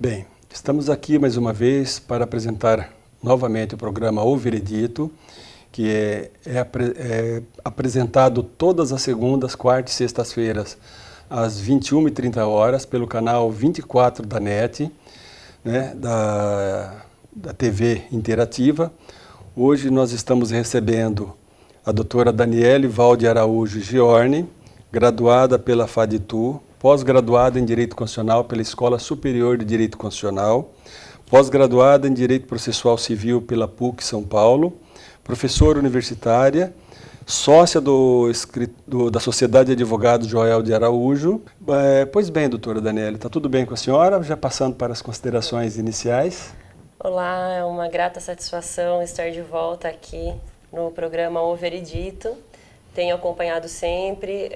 Bem, estamos aqui mais uma vez para apresentar novamente o programa O Veredito, que é apresentado todas as segundas, quartas e sextas-feiras, às 21h30 pelo canal 24 da NET, né, da TV Interativa. Hoje nós estamos recebendo a doutora Daniele Valde Araújo Giorni, graduada pela FADTU, pós-graduada em Direito Constitucional pela Escola Superior de Direito Constitucional, pós-graduada em Direito Processual Civil pela PUC São Paulo, professora universitária, sócia da Sociedade de Advogados Joel de Araújo. Pois bem, doutora Daniele, está tudo bem com a senhora? Já passando para as considerações iniciais. Olá, é uma grata satisfação estar de volta aqui no programa O Veredito. Tenho acompanhado sempre,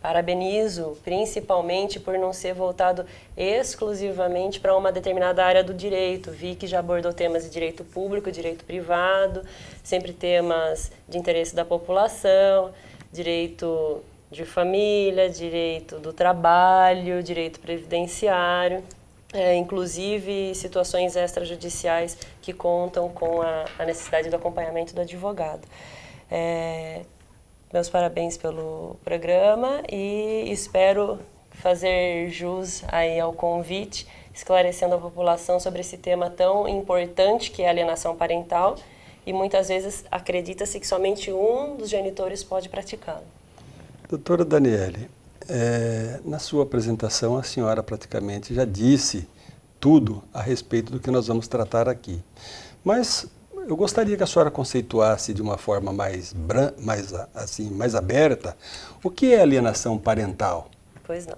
parabenizo principalmente por não ser voltado exclusivamente para uma determinada área do direito. Vi que já abordou temas de direito público, direito privado, sempre temas de interesse da população, direito de família, direito do trabalho, direito previdenciário, inclusive situações extrajudiciais que contam com a necessidade do acompanhamento do advogado. Meus parabéns pelo programa e espero fazer jus aí ao convite, esclarecendo a população sobre esse tema tão importante que é a alienação parental, e muitas vezes acredita-se que somente um dos genitores pode praticá-lo. Doutora Daniele, na sua apresentação a senhora praticamente já disse tudo a respeito do que nós vamos tratar aqui, mas eu gostaria que a senhora conceituasse de uma forma mais aberta o que é alienação parental. Pois não.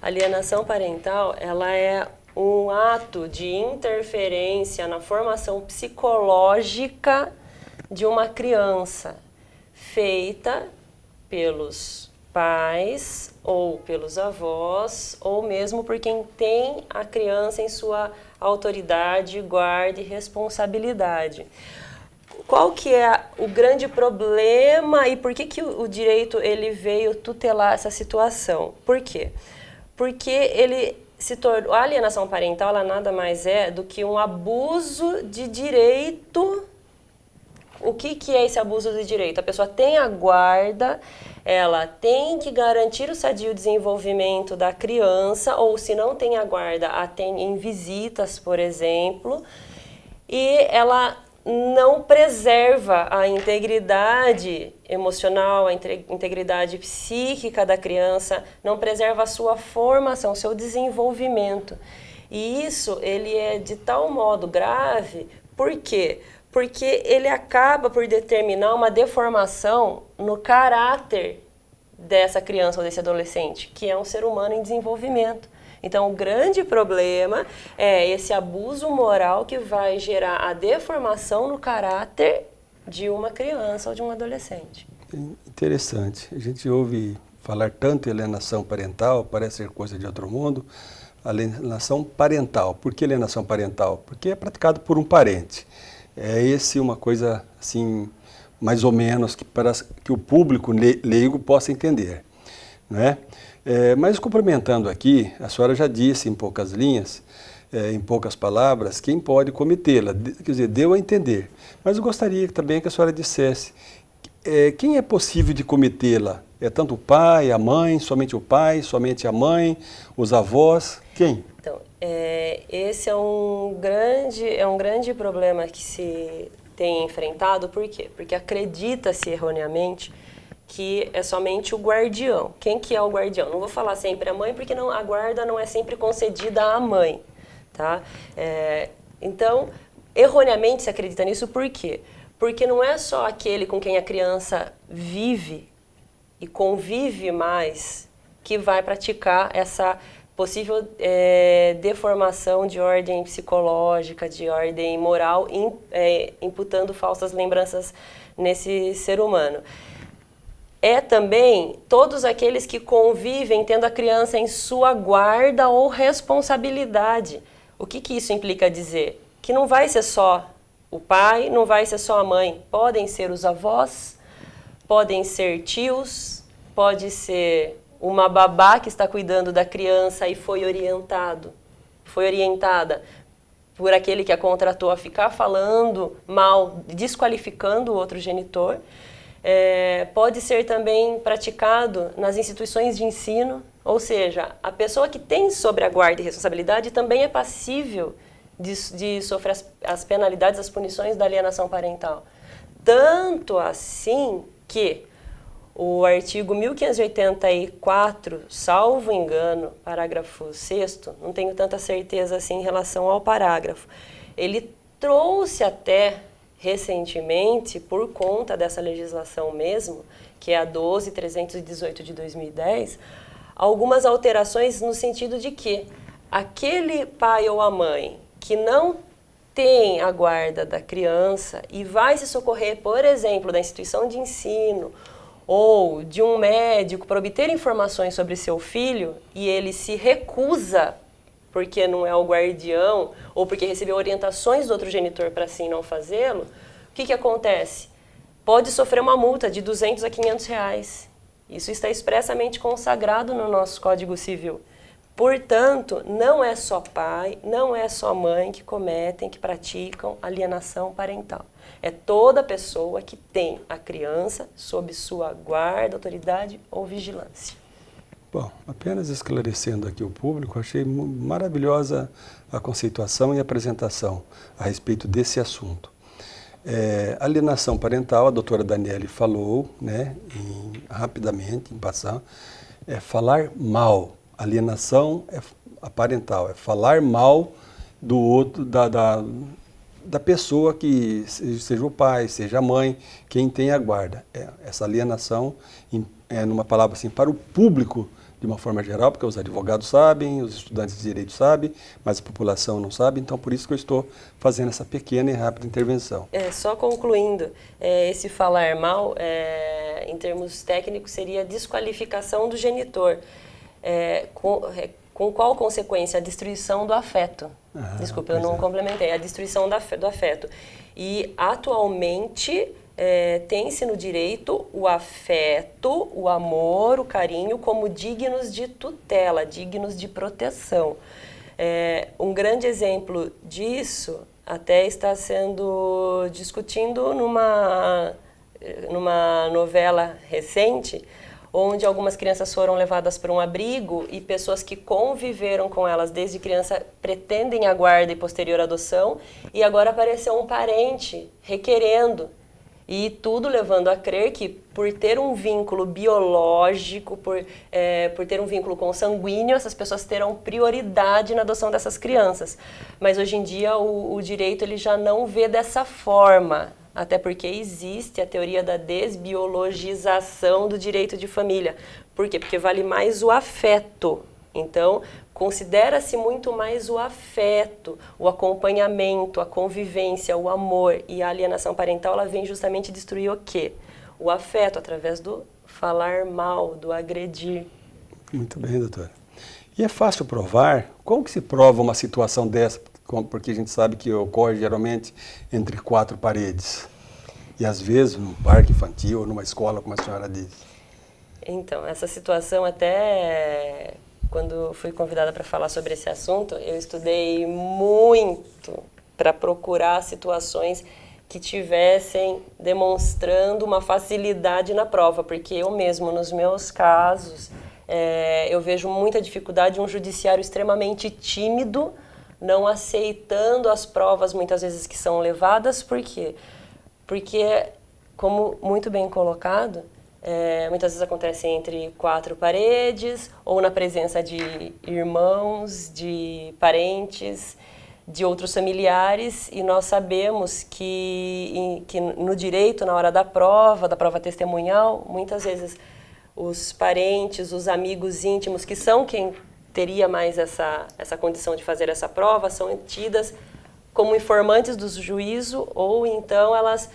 A alienação parental, ela é um ato de interferência na formação psicológica de uma criança, feita pelos pais ou pelos avós, ou mesmo por quem tem a criança em sua autoridade, guarda e responsabilidade. Qual que é o grande problema e por que o direito ele veio tutelar essa situação? Por quê? Porque a alienação parental ela nada mais é do que um abuso de direito. O que é esse abuso de direito? A pessoa tem a guarda, ela tem que garantir o sadio desenvolvimento da criança, ou se não tem a guarda, atende em visitas, por exemplo, e ela não preserva a integridade emocional, a integridade psíquica da criança, não preserva a sua formação, seu desenvolvimento. E isso ele é de tal modo grave, por quê? Porque ele acaba por determinar uma deformação no caráter dessa criança ou desse adolescente, que é um ser humano em desenvolvimento. Então, o grande problema é esse abuso moral que vai gerar a deformação no caráter de uma criança ou de um adolescente. Interessante. A gente ouve falar tanto em alienação parental, parece ser coisa de outro mundo. Alienação parental. Por que alienação parental? Porque é praticado por um parente. É uma coisa assim, mais ou menos, para que o público leigo possa entender, não é? Mas complementando aqui, a senhora já disse em poucas linhas, em poucas palavras, quem pode cometê-la, quer dizer, deu a entender. Mas eu gostaria também que a senhora dissesse, quem é possível de cometê-la? É tanto o pai, a mãe, somente a mãe, os avós, quem? Então, esse é um grande problema que se tem enfrentado. Por quê? Porque acredita-se erroneamente que é somente o guardião. Quem que é o guardião? Não vou falar sempre a mãe, porque a guarda não é sempre concedida à mãe, tá? Então, erroneamente se acredita nisso, por quê? Porque não é só aquele com quem a criança vive e convive mais que vai praticar essa possível deformação de ordem psicológica, de ordem moral, imputando falsas lembranças nesse ser humano. É também todos aqueles que convivem tendo a criança em sua guarda ou responsabilidade. O que isso implica dizer? Que não vai ser só o pai, não vai ser só a mãe. Podem ser os avós, podem ser tios, pode ser uma babá que está cuidando da criança e foi orientado foi orientada por aquele que a contratou a ficar falando mal, desqualificando o outro genitor. Pode ser também praticado nas instituições de ensino, ou seja, a pessoa que tem sobre a guarda e responsabilidade também é passível de sofrer as penalidades, as punições da alienação parental. Tanto assim que o artigo 1584, salvo engano, parágrafo 6º, não tenho tanta certeza assim em relação ao parágrafo, ele trouxe até recentemente, por conta dessa legislação mesmo, que é a 12.318 de 2010, algumas alterações no sentido de que aquele pai ou a mãe que não tem a guarda da criança e vai se socorrer, por exemplo, da instituição de ensino ou de um médico para obter informações sobre seu filho e ele se recusa porque não é o guardião ou porque recebeu orientações do outro genitor para assim não fazê-lo, o que acontece? Pode sofrer uma multa de R$200 a R$500. Isso está expressamente consagrado no nosso Código Civil. Portanto, não é só pai, não é só mãe que cometem, que praticam alienação parental. É toda pessoa que tem a criança sob sua guarda, autoridade ou vigilância. Bom, apenas esclarecendo aqui o público, achei maravilhosa a conceituação e apresentação a respeito desse assunto. Alienação parental, a doutora Daniele falou, né, rapidamente, em passar, é falar mal. Alienação parental, é falar mal do outro, da pessoa que seja o pai, seja a mãe, quem tem a guarda. Essa alienação, numa palavra assim, para o público, de uma forma geral, porque os advogados sabem, os estudantes de direito sabem, mas a população não sabe, então por isso que eu estou fazendo essa pequena e rápida intervenção. Só concluindo, esse falar mal, em termos técnicos, seria desqualificação do genitor. Com qual consequência? A destruição do afeto. Desculpa, eu não complementei. A destruição do afeto. E, atualmente, tem-se no direito o afeto, o amor, o carinho como dignos de tutela, dignos de proteção. Um grande exemplo disso até está sendo discutido numa novela recente, onde algumas crianças foram levadas para um abrigo e pessoas que conviveram com elas desde criança pretendem a guarda e posterior adoção, e agora apareceu um parente requerendo, e tudo levando a crer que por ter um vínculo biológico, por ter um vínculo consanguíneo, essas pessoas terão prioridade na adoção dessas crianças. Mas hoje em dia o direito ele já não vê dessa forma. Até porque existe a teoria da desbiologização do direito de família. Por quê? Porque vale mais o afeto. Então, considera-se muito mais o afeto, o acompanhamento, a convivência, o amor. E a alienação parental, ela vem justamente destruir o quê? O afeto, através do falar mal, do agredir. Muito bem, doutora. E é fácil provar? Como que se prova uma situação dessa? Porque a gente sabe que ocorre geralmente entre 4 paredes. E às vezes num parque infantil ou numa escola, como a senhora disse. Então, essa situação até quando fui convidada para falar sobre esse assunto, eu estudei muito para procurar situações que tivessem demonstrando uma facilidade na prova, porque eu mesmo, nos meus casos, eu vejo muita dificuldade, um judiciário extremamente tímido, não aceitando as provas muitas vezes que são levadas. Por quê? Porque, como muito bem colocado, muitas vezes acontece entre 4 paredes ou na presença de irmãos, de parentes, de outros familiares, e nós sabemos que no direito, na hora da prova testemunhal, muitas vezes os parentes, os amigos íntimos, que são quem teria mais essa condição de fazer essa prova, são tidas como informantes do juízo, ou então elas,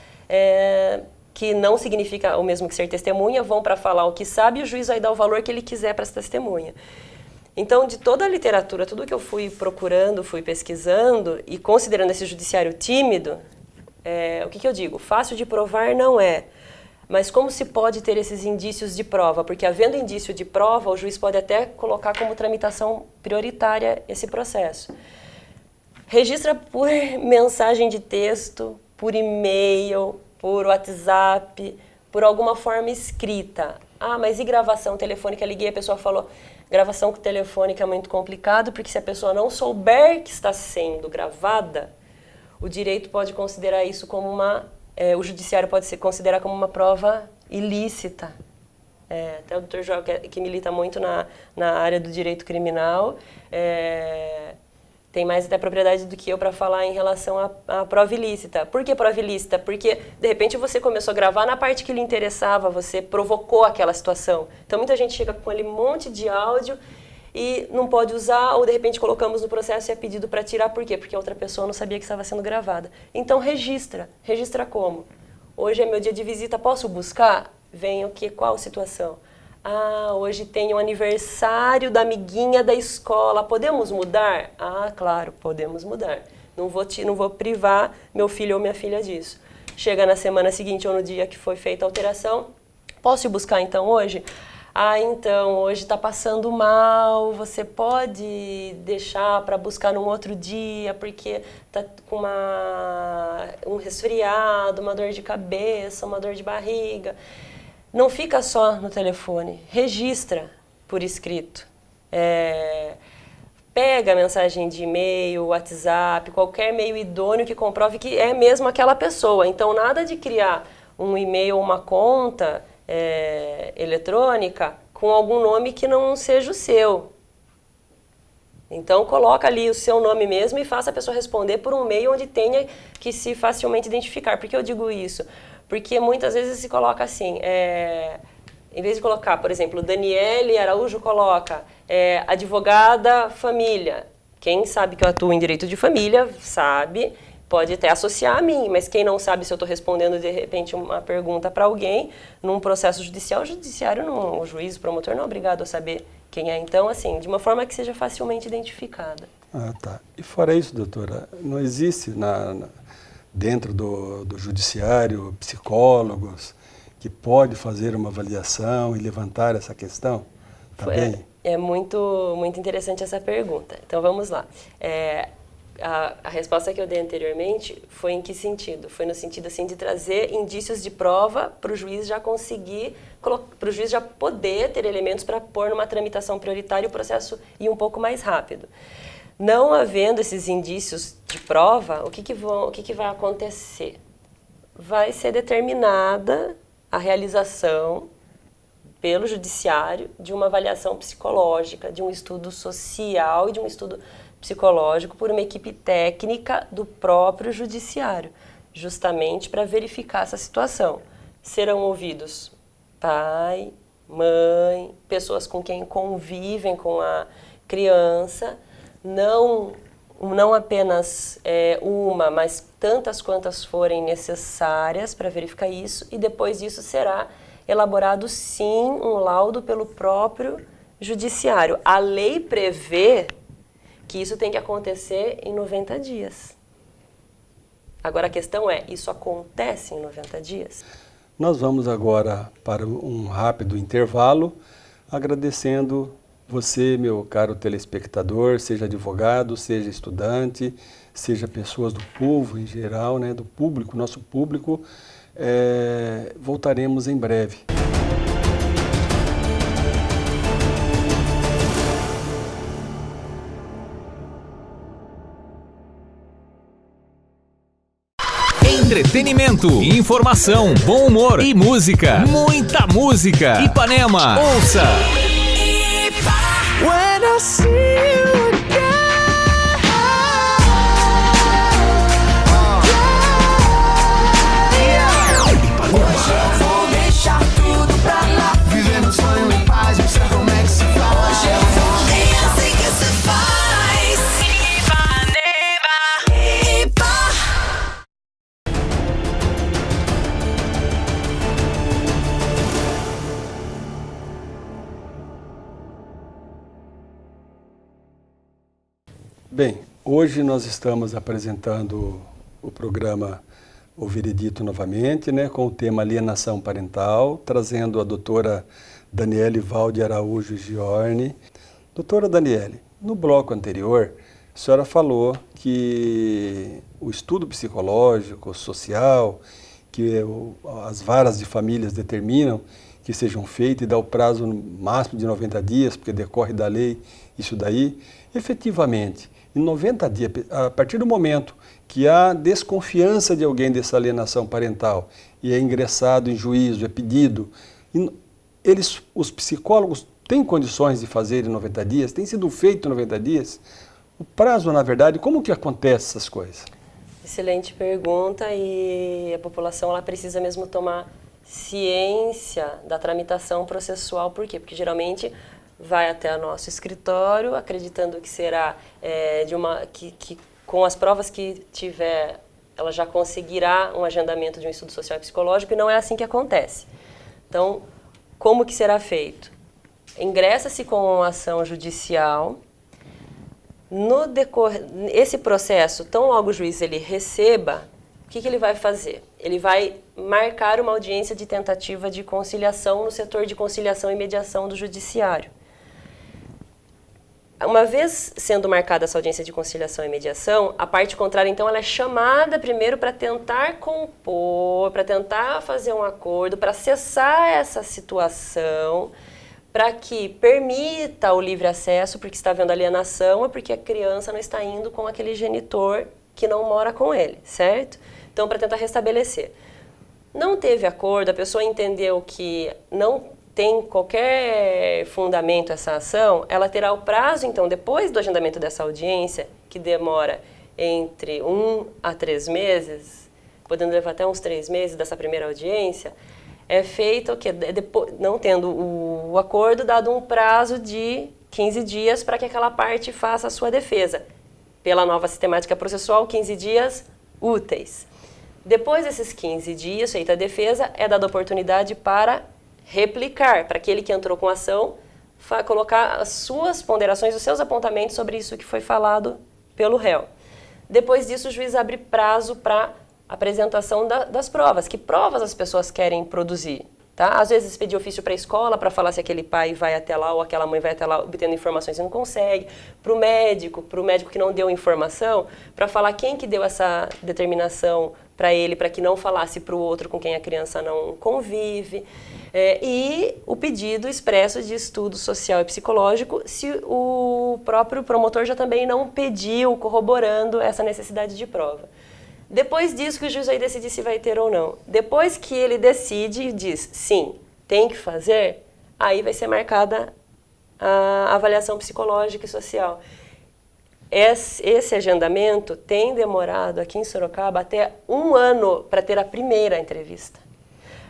que não significa o mesmo que ser testemunha, vão para falar o que sabe e o juiz vai dar o valor que ele quiser para essa testemunha. Então, de toda a literatura, tudo que eu fui procurando, fui pesquisando, e considerando esse judiciário tímido, o que eu digo? Fácil de provar não é. Mas como se pode ter esses indícios de prova? Porque havendo indício de prova, o juiz pode até colocar como tramitação prioritária esse processo. Registra por mensagem de texto, por e-mail, por WhatsApp, por alguma forma escrita. Ah, mas e gravação telefônica? Liguei, a pessoa falou, gravação telefônica é muito complicado, porque se a pessoa não souber que está sendo gravada, o direito pode considerar isso como o judiciário pode considerar como uma prova ilícita. Até o Dr. João, que milita muito na área do direito criminal, tem mais até propriedade do que eu para falar em relação à prova ilícita. Por que prova ilícita? Porque, de repente, você começou a gravar na parte que lhe interessava, você provocou aquela situação. Então, muita gente chega com ali um monte de áudio e não pode usar, ou de repente colocamos no processo e é pedido para tirar. Por quê? Porque a outra pessoa não sabia que estava sendo gravada. Então, registra. Registra como? Hoje é meu dia de visita, posso buscar? Vem o quê? Qual situação? Ah, hoje tem o aniversário da amiguinha da escola, podemos mudar? Ah, claro, podemos mudar. Não vou privar meu filho ou minha filha disso. Chega na semana seguinte ou no dia que foi feita a alteração, posso ir buscar então hoje? Ah, então, hoje está passando mal, você pode deixar para buscar num outro dia, porque está com um resfriado, uma dor de cabeça, uma dor de barriga. Não fica só no telefone, registra por escrito. Pega a mensagem de e-mail, WhatsApp, qualquer e-mail idôneo que comprove que é mesmo aquela pessoa. Então, nada de criar um e-mail ou uma conta eletrônica com algum nome que não seja o seu. Então, coloca ali o seu nome mesmo e faça a pessoa responder por um meio onde tenha que se facilmente identificar. Por que eu digo isso? Porque muitas vezes se coloca assim, em vez de colocar, por exemplo, Daniele Araújo coloca advogada família. Quem sabe que eu atuo em direito de família sabe, pode até associar a mim, mas quem não sabe se eu estou respondendo de repente uma pergunta para alguém num processo judicial, o judiciário, não, o juiz, o promotor não é obrigado a saber quem é. Então, assim, de uma forma que seja facilmente identificada. Ah, tá. E fora isso, doutora, não existe dentro do judiciário psicólogos que pode fazer uma avaliação e levantar essa questão também? É muito, muito interessante essa pergunta. Então, vamos lá. A resposta que eu dei anteriormente foi em que sentido? Foi no sentido assim de trazer indícios de prova para o juiz já conseguir, para o juiz já poder ter elementos para pôr numa tramitação prioritária e o processo ir um pouco mais rápido. Não havendo esses indícios de prova, o que vai acontecer? Vai ser determinada a realização pelo judiciário de uma avaliação psicológica, de um estudo social e de um estudo psicológico por uma equipe técnica do próprio judiciário, justamente para verificar essa situação. Serão ouvidos pai, mãe, pessoas com quem convivem com a criança, não apenas uma, mas tantas quantas forem necessárias para verificar isso, e depois disso será elaborado sim um laudo pelo próprio judiciário. A lei prevê que isso tem que acontecer em 90 dias. Agora a questão é, isso acontece em 90 dias? Nós vamos agora para um rápido intervalo, agradecendo você, meu caro telespectador, seja advogado, seja estudante, seja pessoas do povo em geral, né, do público, nosso público. Voltaremos em breve. Entretenimento, informação, bom humor e música. Muita música. Ipanema. Ouça. When I see you again. Hoje eu vou deixar tudo pra lá. Viver no sonho em paz, não sei como é que se faz. Hoje eu vou. Nem assim que se faz. Ipanema. Bem, hoje nós estamos apresentando o programa o veredito novamente, né, com o tema alienação parental, trazendo a doutora Daniele Valde Araújo Giorni. Doutora Daniele, no bloco anterior, a senhora falou que o estudo psicológico, social, que as varas de famílias determinam que sejam feitos e dá o prazo máximo de 90 dias, porque decorre da lei isso daí, efetivamente, em 90 dias, a partir do momento que há desconfiança de alguém dessa alienação parental e é ingressado em juízo, é pedido, os psicólogos têm condições de fazer em 90 dias? Tem sido feito em 90 dias? O prazo, na verdade, como que acontece essas coisas? Excelente pergunta, e a população ela precisa mesmo tomar ciência da tramitação processual. Por quê? Porque geralmente vai até o nosso escritório acreditando que será que com as provas que tiver, ela já conseguirá um agendamento de um estudo social e psicológico, e não é assim que acontece. Então, como que será feito? Ingressa-se com uma ação judicial. Esse processo, tão logo o juiz ele receba, o que ele vai fazer? Ele vai marcar uma audiência de tentativa de conciliação no setor de conciliação e mediação do judiciário. Uma vez sendo marcada essa audiência de conciliação e mediação, a parte contrária, então, ela é chamada primeiro para tentar compor, para tentar fazer um acordo, para cessar essa situação, para que permita o livre acesso, porque está havendo alienação, é porque a criança não está indo com aquele genitor que não mora com ele, certo? Então, para tentar restabelecer. Não teve acordo, a pessoa entendeu que não tem qualquer fundamento essa ação, ela terá o prazo, então, depois do agendamento dessa audiência, que demora entre 1 a 3 meses, podendo levar até uns 3 meses dessa primeira audiência, é feito o quê? Não tendo o acordo, dado um prazo de 15 dias para que aquela parte faça a sua defesa. Pela nova sistemática processual, 15 dias úteis. Depois desses 15 dias, feita a defesa, é dada oportunidade para replicar, para aquele que entrou com a ação, colocar as suas ponderações, os seus apontamentos sobre isso que foi falado pelo réu. Depois disso, o juiz abre prazo para apresentação das provas. Que provas as pessoas querem produzir? Tá? Às vezes pedir ofício para a escola para falar se aquele pai vai até lá ou aquela mãe vai até lá obtendo informações e não consegue. Para o médico que não deu informação, para falar quem que deu essa determinação para ele, para que não falasse para o outro com quem a criança não convive. E o pedido expresso de estudo social e psicológico, se o próprio promotor já também não pediu, corroborando essa necessidade de prova. Depois disso que o juiz vai decidir se vai ter ou não. Depois que ele decide e diz sim, tem que fazer, aí vai ser marcada a avaliação psicológica e social. Esse agendamento tem demorado aqui em Sorocaba até 1 ano para ter a primeira entrevista.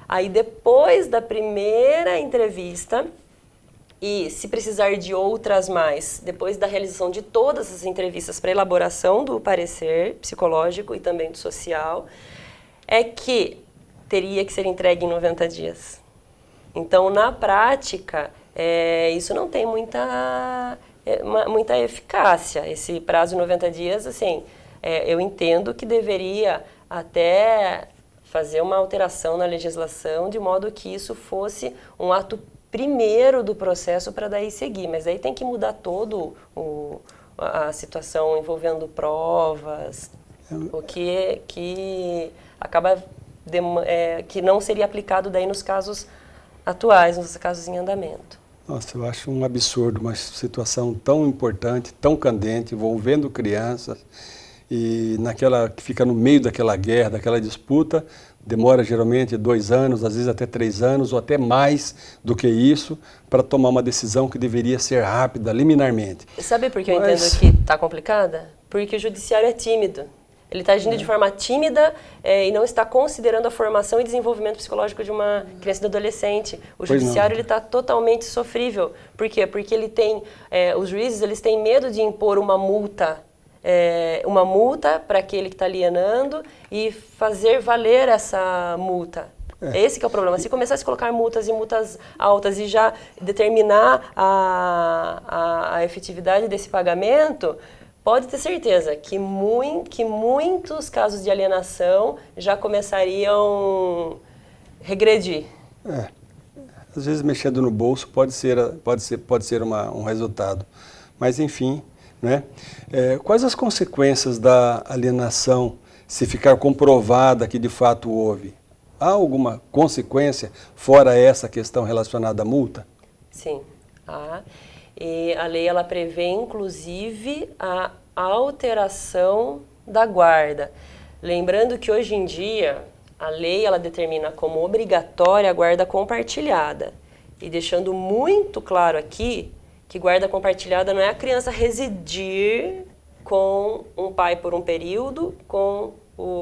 Aí depois da primeira entrevista, e se precisar de outras mais, depois da realização de todas as entrevistas para elaboração do parecer psicológico e também do social, é que teria que ser entregue em 90 dias. Então, na prática, isso não tem muita eficácia. Esse prazo de 90 dias, assim, eu entendo que deveria até fazer uma alteração na legislação de modo que isso fosse um ato primeiro do processo para daí seguir, mas aí tem que mudar todo a situação envolvendo provas, o que acaba que não seria aplicado daí nos casos atuais, nos casos em andamento. Nossa, eu acho um absurdo uma situação tão importante, tão candente, envolvendo crianças, e que fica no meio daquela guerra, daquela disputa, demora geralmente 2 anos, às vezes até 3 anos, ou até mais do que isso, para tomar uma decisão que deveria ser rápida, liminarmente. Sabe por que eu entendo que está complicada? Porque o judiciário é tímido. Ele está agindo de forma tímida e não está considerando a formação e desenvolvimento psicológico de uma criança e do adolescente. O judiciário está totalmente sofrível. Por quê? Porque ele tem, os juízes eles têm medo de impor uma multa para aquele que está alienando e fazer valer essa multa. Esse que é o problema. Se começar a se colocar multas e multas altas e já determinar a efetividade desse pagamento, pode ter certeza que muitos casos de alienação já começariam a regredir. Às vezes mexendo no bolso pode ser um resultado. Mas enfim, né? Quais as consequências da alienação se ficar comprovada que de fato houve? Há alguma consequência fora essa questão relacionada à multa? Sim, há. E a lei ela prevê inclusive a alteração da guarda. Lembrando que hoje em dia a lei ela determina como obrigatória a guarda compartilhada. E deixando muito claro aqui que guarda compartilhada não é a criança residir com um pai por um período, com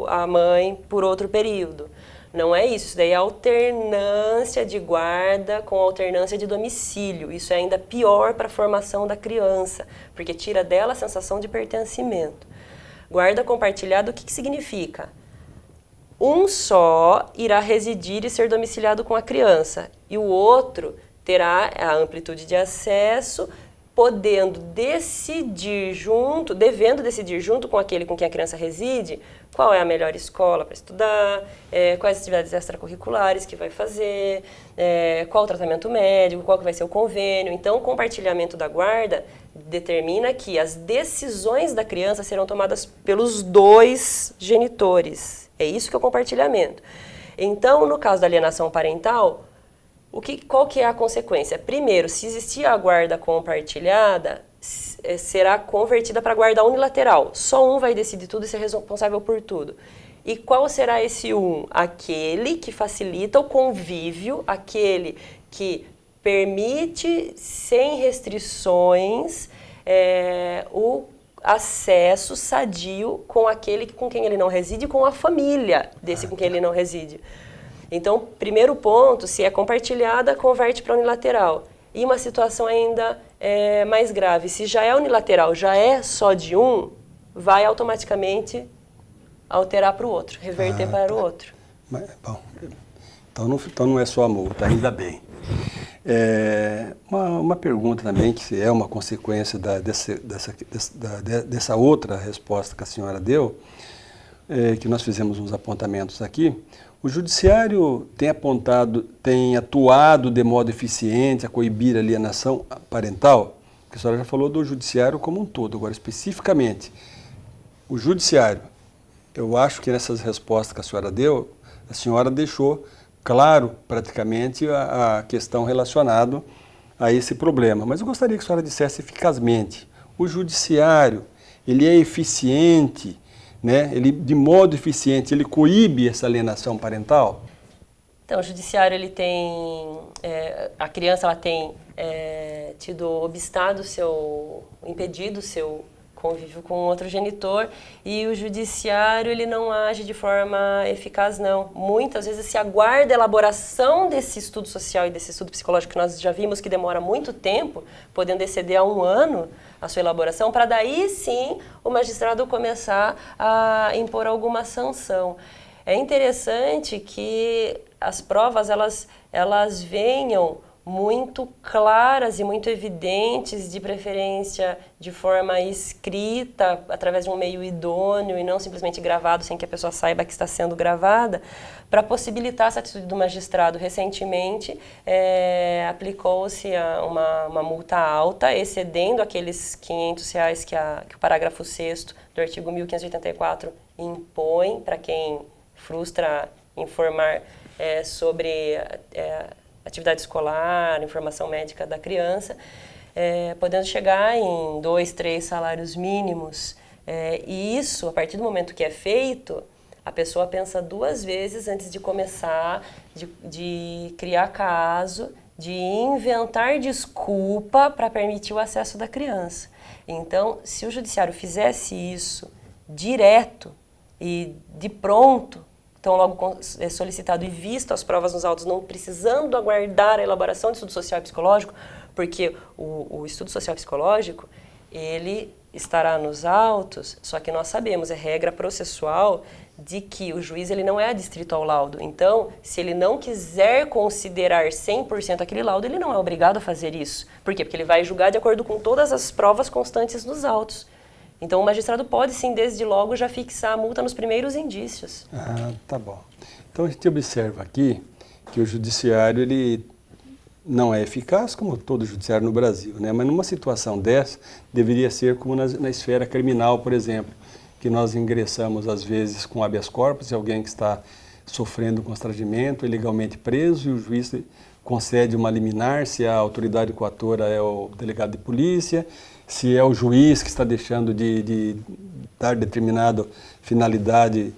a mãe por outro período. Não é isso, isso daí é alternância de guarda com alternância de domicílio. Isso é ainda pior para a formação da criança, porque tira dela a sensação de pertencimento. Guarda compartilhada, o que significa? Um só irá residir e ser domiciliado com a criança, e o outro terá a amplitude de acesso, devendo decidir junto com aquele com quem a criança reside, qual é a melhor escola para estudar, quais atividades extracurriculares que vai fazer, qual o tratamento médico, qual que vai ser o convênio. Então, o compartilhamento da guarda determina que as decisões da criança serão tomadas pelos dois genitores. É isso que é o compartilhamento. Então, no caso da alienação parental, qual que é a consequência? Primeiro, se existir a guarda compartilhada, será convertida para guarda unilateral. Só um vai decidir tudo e ser responsável por tudo. E qual será esse um? Aquele que facilita o convívio, aquele que permite, sem restrições, o acesso sadio com aquele com quem ele não reside, com a família desse com quem ele não reside. Então, primeiro ponto, se é compartilhada, converte para unilateral. E uma situação ainda mais grave, se já é unilateral, já é só de um, vai automaticamente alterar para o outro, reverter para o outro. Bom, então não é só a multa, ainda bem. Uma pergunta também, que é uma consequência dessa outra resposta que a senhora deu, que nós fizemos uns apontamentos aqui. O judiciário tem atuado de modo eficiente a coibir a alienação parental? Porque a senhora já falou do judiciário como um todo, agora especificamente, o judiciário, eu acho que nessas respostas que a senhora deu, a senhora deixou claro praticamente a questão relacionada a esse problema. Mas eu gostaria que a senhora dissesse eficazmente, o judiciário, ele é eficiente, né? Ele, de modo eficiente, ele coíbe essa alienação parental? Então, o judiciário, ele tem, a criança ela tem impedido o seu convívio com outro genitor, e o judiciário ele não age de forma eficaz, não. Muitas vezes se aguarda a elaboração desse estudo social e desse estudo psicológico que nós já vimos que demora muito tempo, podendo exceder a 1 ano a sua elaboração, para daí sim o magistrado começar a impor alguma sanção. É interessante que as provas elas venham muito claras e muito evidentes, de preferência de forma escrita, através de um meio idôneo e não simplesmente gravado sem que a pessoa saiba que está sendo gravada, para possibilitar essa atitude do magistrado. Recentemente, aplicou-se uma multa alta, excedendo aqueles R$500 que o parágrafo 6º do artigo 1584 impõe para quem frustra informar sobre atividade escolar, informação médica da criança, podendo chegar em 2, 3 salários mínimos. E isso, a partir do momento que é feito, a pessoa pensa 2 vezes antes de começar, de criar caso, de inventar desculpa para permitir o acesso da criança. Então, se o judiciário fizesse isso direto e de pronto, então logo solicitado e visto as provas nos autos, não precisando aguardar a elaboração de estudo social e psicológico, porque o estudo social e psicológico, ele estará nos autos, só que nós sabemos, é regra processual, de que o juiz ele não é adstrito ao laudo. Então, se ele não quiser considerar 100% aquele laudo, ele não é obrigado a fazer isso. Por quê? Porque ele vai julgar de acordo com todas as provas constantes nos autos. Então, o magistrado pode, sim, desde logo, já fixar a multa nos primeiros indícios. Ah, tá bom. Então, a gente observa aqui que o judiciário, ele não é eficaz, como todo judiciário no Brasil, né? Mas numa situação dessa, deveria ser como na esfera criminal, por exemplo, que nós ingressamos, às vezes, com habeas corpus, alguém que está sofrendo constrangimento, ilegalmente preso, e o juiz concede uma liminar, se a autoridade coatora é o delegado de polícia, se é o juiz que está deixando de dar determinada finalidade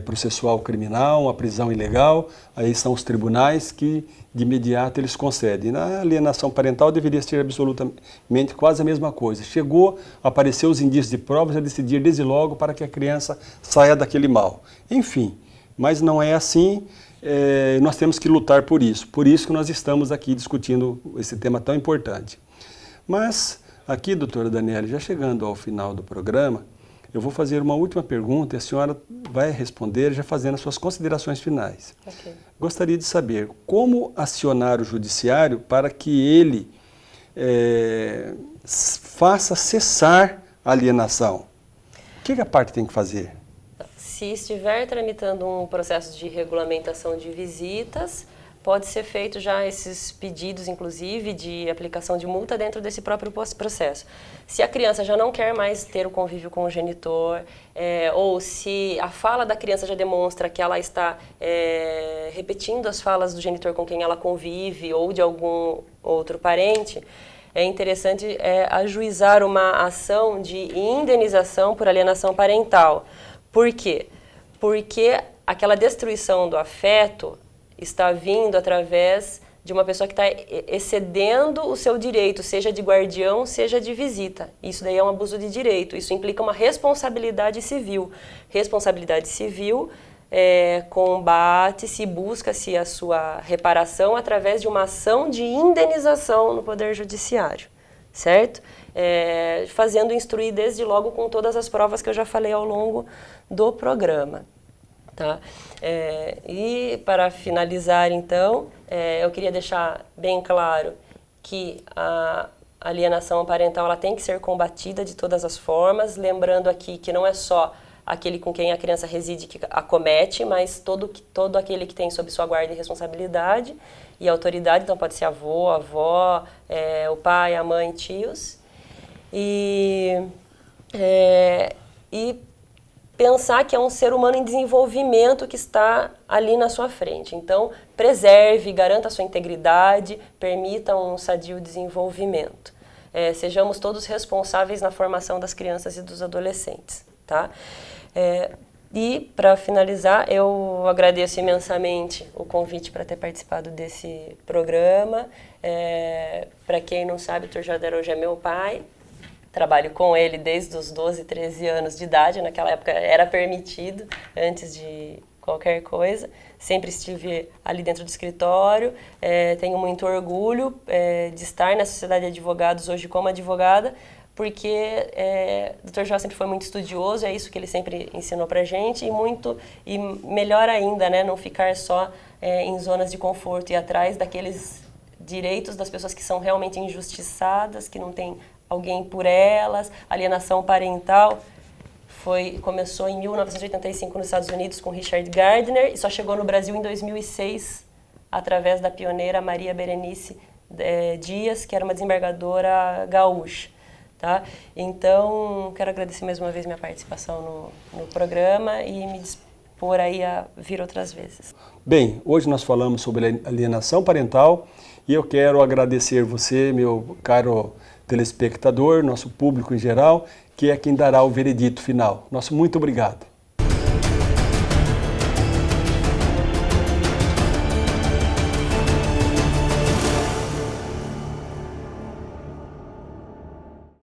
processual criminal, uma prisão ilegal, aí são os tribunais que de imediato eles concedem. Na alienação parental deveria ser absolutamente quase a mesma coisa. Chegou, apareceu os indícios de provas, é decidir desde logo para que a criança saia daquele mal. Enfim, mas não é assim, nós temos que lutar por isso que nós estamos aqui discutindo esse tema tão importante. Mas aqui, doutora Daniela, já chegando ao final do programa, eu vou fazer uma última pergunta e a senhora vai responder já fazendo as suas considerações finais. Okay. Gostaria de saber como acionar o judiciário para que ele faça cessar a alienação. O que a parte tem que fazer? Se estiver tramitando um processo de regulamentação de visitas, pode ser feito já esses pedidos, inclusive, de aplicação de multa dentro desse próprio processo. Se a criança já não quer mais ter o convívio com o genitor, ou se a fala da criança já demonstra que ela está repetindo as falas do genitor com quem ela convive ou de algum outro parente, é interessante ajuizar uma ação de indenização por alienação parental. Por quê? Porque aquela destruição do afeto está vindo através de uma pessoa que está excedendo o seu direito, seja de guardião, seja de visita. Isso daí é um abuso de direito, isso implica uma responsabilidade civil. Responsabilidade civil, combate-se, busca-se a sua reparação através de uma ação de indenização no Poder Judiciário, certo? Fazendo instruir desde logo com todas as provas que eu já falei ao longo do programa. Tá? E para finalizar, então, eu queria deixar bem claro que a alienação parental ela tem que ser combatida de todas as formas, lembrando aqui que não é só aquele com quem a criança reside que acomete, mas todo aquele que tem sob sua guarda e responsabilidade e autoridade, então pode ser avô, avó, o pai, a mãe, tios. E pensar que é um ser humano em desenvolvimento que está ali na sua frente. Então, preserve, garanta a sua integridade, permita um sadio desenvolvimento. Sejamos todos responsáveis na formação das crianças e dos adolescentes. Tá? E, para finalizar, eu agradeço imensamente o convite para ter participado desse programa. Para quem não sabe, o Dr. Jader hoje é meu pai. Trabalho com ele desde os 12, 13 anos de idade. Naquela época era permitido, antes de qualquer coisa. Sempre estive ali dentro do escritório. Tenho muito orgulho de estar na Sociedade de Advogados hoje como advogada, porque o Dr. Jó sempre foi muito estudioso, é isso que ele sempre ensinou pra gente, e melhor ainda, né, não ficar só em zonas de conforto e atrás daqueles direitos das pessoas que são realmente injustiçadas, que não tem alguém por elas. Alienação parental começou em 1985 nos Estados Unidos com Richard Gardner e só chegou no Brasil em 2006 através da pioneira Maria Berenice Dias, que era uma desembargadora gaúcha. Tá? Então, quero agradecer mais uma vez minha participação no programa e me dispor aí a vir outras vezes. Bem, hoje nós falamos sobre alienação parental e eu quero agradecer você, meu caro telespectador, nosso público em geral, que é quem dará o veredito final. Nosso muito obrigado.